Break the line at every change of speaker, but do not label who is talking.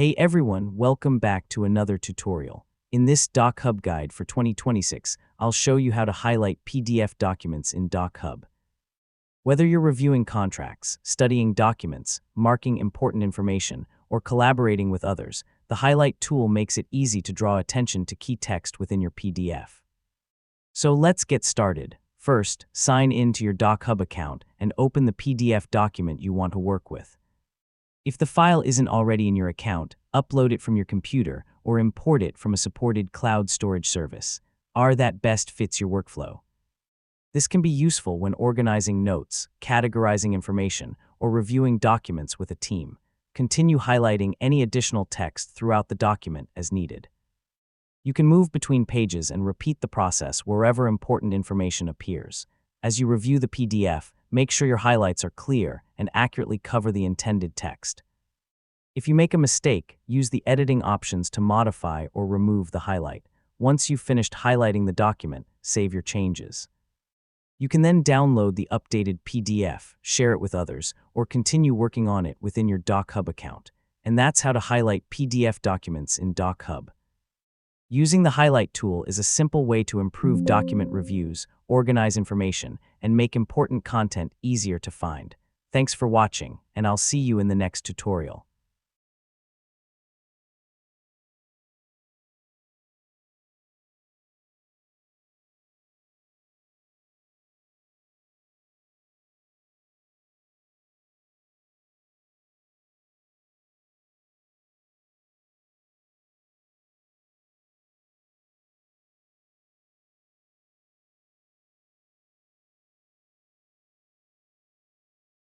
Hey everyone, welcome back to another tutorial. In this DocHub guide for 2026, I'll show you how to highlight PDF documents in DocHub. Whether you're reviewing contracts, studying documents, marking important information, or collaborating with others, the highlight tool makes it easy to draw attention to key text within your PDF. So let's get started. First, sign in to your DocHub account and open the PDF document you want to work with. If the file isn't already in your account, upload it from your computer or import it from a supported cloud storage service. That best fits your workflow. This can be useful when organizing notes, categorizing information, or reviewing documents with a team. Continue highlighting any additional text throughout the document as needed. You can move between pages and repeat the process wherever important information appears. As you review the PDF, make sure your highlights are clear and accurately cover the intended text. If you make a mistake, use the editing options to modify or remove the highlight. Once you've finished highlighting the document, save your changes. You can then download the updated PDF, share it with others, or continue working on it within your DocHub account. And that's how to highlight PDF documents in DocHub. Using the highlight tool is a simple way to improve document reviews, organize information, and make important content easier to find. Thanks for watching, and I'll see you in the next tutorial.